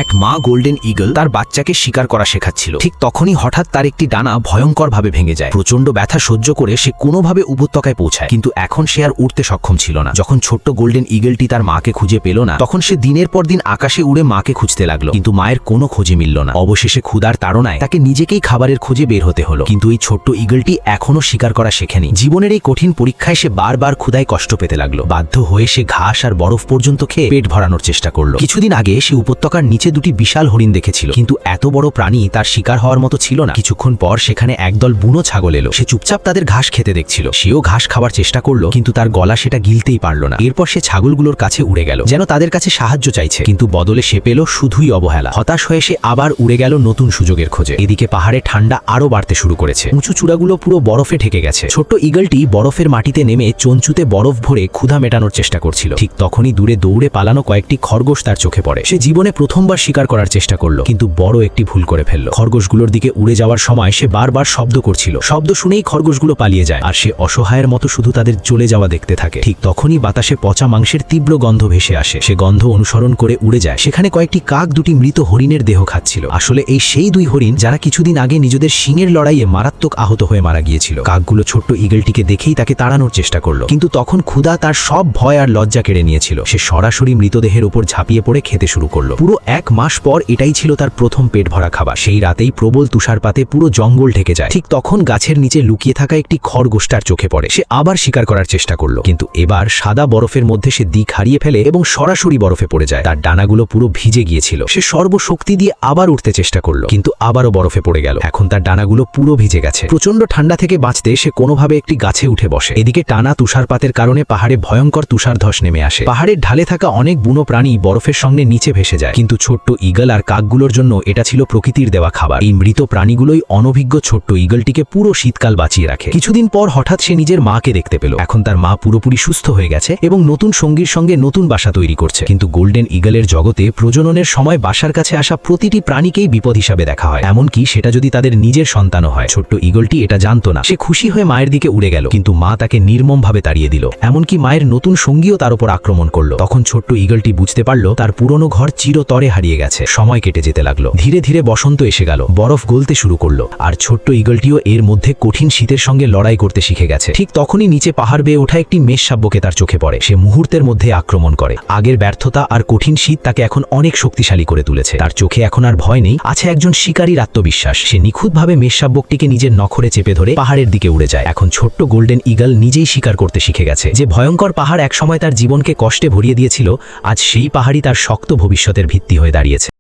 এক মা golden eagle তার বাচ্চাকে শিকার করা শেখাচ্ছিল। ঠিক তখনই হঠাৎ তার একটি ডানা ভয়ঙ্করভাবে ভেঙে যায়। প্রচন্ড ব্যথা সহ্য করে সে কোনোভাবে উপত্যকায় পৌঁছায়, কিন্তু এখন সে আর উঠতে সক্ষম ছিল না। যখন ছোট্ট গোল্ডেন ঈগলটি তার মাকে খুঁজে পেল না, তখন সে দিনের পর দিন আকাশে উড়ে মাকে খুঁজতে লাগলো, কিন্তু মায়ের কোনো খোঁজে মিলল না। অবশেষে ক্ষুধার তাড়নায় তাকে নিজেকেই খাবারের খোঁজে বের হতে হলো। কিন্তু এই ছোট্ট ঈগলটি এখনো শিকার করা শেখেনি। জীবনের এই কঠিন পরীক্ষায় সে বারবার ক্ষুধায় কষ্ট পেতে লাগলো। বাধ্য হয়ে সে ঘাস আর বরফ পর্যন্ত খেয়ে পেট ভরানোর চেষ্টা করলো। কিছুদিন আগে সে উপত্যকার নিচে দুটি বিশাল হরিণ দেখেছিল, কিন্তু এত বড় প্রাণী তার শিকার হওয়ার মতো ছিল না। কিছুক্ষণ পর সেখানে একদল বুনো ছাগল এলো। সে চুপচাপ তাদের ঘাস খেতে দেখছিল। সেও ঘাস খাবার চেষ্টা করলো, কিন্তু তার গলা সেটা গিলতেই পারল না। এরপর সে ছাগলগুলোর কাছে উড়ে গেল, যেন তাদের কাছে সাহায্য চাইছে, কিন্তু বদলে সে পেল শুধুই অবহেলা। হতাশ হয়ে সে আবার উড়ে গেল নতুন সুযোগের খোঁজে। এদিকে পাহাড়ে ঠান্ডা আরো বাড়তে শুরু করেছে। উঁচু চূড়াগুলো পুরো বরফে ঢেকে গেছে। ছোট্ট ঈগলটি বরফের মাটিতে নেমে চঞ্চুতে বরফ ভরে ক্ষুধা মেটানোর চেষ্টা করছিল। ঠিক তখনই দূরে দৌড়ে পালানো কয়েকটি খরগোশ তার চোখে পড়ে। সে জীবনে প্রথমবার শিকার করার চেষ্টা করলো, কিন্তু বড় একটি ভুল করে ফেলল। খরগোশগুলোর দিকে উড়ে যাওয়ার সময় সে বারবার শব্দ করছিল। শব্দ শুনেই খরগোশগুলো পালিয়ে যায়, আর সে অসহায়ের মতো শুধু তাদের চলে যাওয়া দেখতে থাকে। ঠিক তখনই বাতাসে পচা মাংসের তীব্র গন্ধ ভেসে আসে। সে গন্ধ অনুসরণ করে উড়ে যায়। সেখানে কয়েকটি কাক দুটি মৃত হরিণের দেহ খাচ্ছিল। আসলে এই সেই দুই হরিণ যারা কিছুদিন আগে নিজেদের শিঙের লড়াইয়ে মারাত্মক আহত হয়ে মারা গিয়েছিল। কাকগুলো ছোট্ট ঈগলটিকে দেখেই তাকে তাড়ানোর চেষ্টা করলো, কিন্তু তখন ক্ষুধা তার সব ভয় আর লজ্জা কেড়ে নিয়েছিল। সে সরাসরি মৃতদেহের উপর ঝাঁপিয়ে পড়ে খেতে শুরু করলো। পুরো 1 মাস পর এটাই ছিল তার প্রথম পেট ভরা খাবার। সেই রাতেই প্রবল তুষারপাতে পুরো জঙ্গল ঢেকে যায়। ঠিক তখন গাছের নিচে লুকিয়ে থাকা একটি খরগোশ তার চোখে পড়ে। সে আবার শিকার করার চেষ্টা করলো, কিন্তু এবার সাদা বরফের মধ্যে সে দিক হারিয়ে ফেলে এবং সরাসরি বরফে পড়ে যায়। তার ডানাগুলো পুরো ভিজে গিয়েছিল। সে সর্বশক্তি দিয়ে আবার উঠতে চেষ্টা করলো, কিন্তু আবারও বরফে পড়ে গেল। এখন তার ডানাগুলো পুরো ভিজে গেছে। প্রচন্ড ঠান্ডা থেকে বাঁচতে সে কোনোভাবে একটি গাছে উঠে বসে। এদিকে টানা তুষারপাতের কারণে পাহাড়ে ভয়ঙ্কর তুষারধস নেমে আসে। পাহাড়ের ঢালে থাকা অনেক বুনো প্রাণী বরফের সঙ্গে নিচে ভেসে যায়, কিন্তু ছোট্ট ঈগল আর কাকগুলোর জন্য এটা ছিল প্রকৃতির দেওয়া খাবার। এই মৃত প্রাণীগুলোই অনভিজ্ঞ ছোট্ট ঈগলটিকে পুরো শীতকাল বাঁচিয়ে রাখে। কিছুদিন পর হঠাৎ সে নিজের মাকে দেখতে পেল। এখন তার মা পুরোপুরি সুস্থ হয়ে গেছে এবং নতুন সঙ্গীর সঙ্গে নতুন বাসা তৈরি করছে। কিন্তু গোল্ডেন ঈগলের জগতে প্রজননের সময় বাসার কাছে আসা প্রতিটি প্রাণীকেই বিপদ হিসাবে দেখা হয়, এমনকি সেটা যদি তাদের নিজের সন্তানও হয়। ছোট্ট ঈগলটি এটা জানতো না। সে খুশি হয়ে মায়ের দিকে উড়ে গেল, কিন্তু মা তাকে নির্মমভাবে তাড়িয়ে দিল। এমনকি মায়ের নতুন সঙ্গীও তার উপর আক্রমণ করলো। তখন ছোট্ট ঈগলটি বুঝতে পারল তার পুরনো ঘর চিরতরে হারিয়ে গেছে। সময় কেটে যেতে লাগলো। ধীরে ধীরে বসন্ত এসে গেল। বরফ গলতে শুরু করলো, আর ছোট্ট ঈগলটিও এর মধ্যে কঠিন শীতের সঙ্গে লড়াই করতে শিখে গেছে। ঠিক তখনই নিচে পাহাড় বেয়ে ওঠা একটি মেষশাবককে তার চোখে পড়ে। সে মুহূর্তের মধ্যে আক্রমণ করে। আগের ব্যর্থতা আর কঠিন শীত তাকে এখন অনেক শক্তিশালী করে তুলেছে। তার চোখে এখন আর ভয় নেই, আছে একজন শিকারীর আত্মবিশ্বাস। সে নিখুঁতভাবে মেষশাবকটিকে নিজের নখরে চেপে ধরে পাহাড়ের দিকে উড়ে যায়। এখন ছোট্ট গোল্ডেন ঈগল নিজেই শিকার করতে শিখে গেছে। যে ভয়ঙ্কর পাহাড় একসময় তার জীবনকে কষ্টে ভরিয়ে দিয়েছিল, আজ সেই পাহাড়ই তার শক্ত ভবিষ্যতের ভিত্তি হয়ে দাঁড়িয়েছে।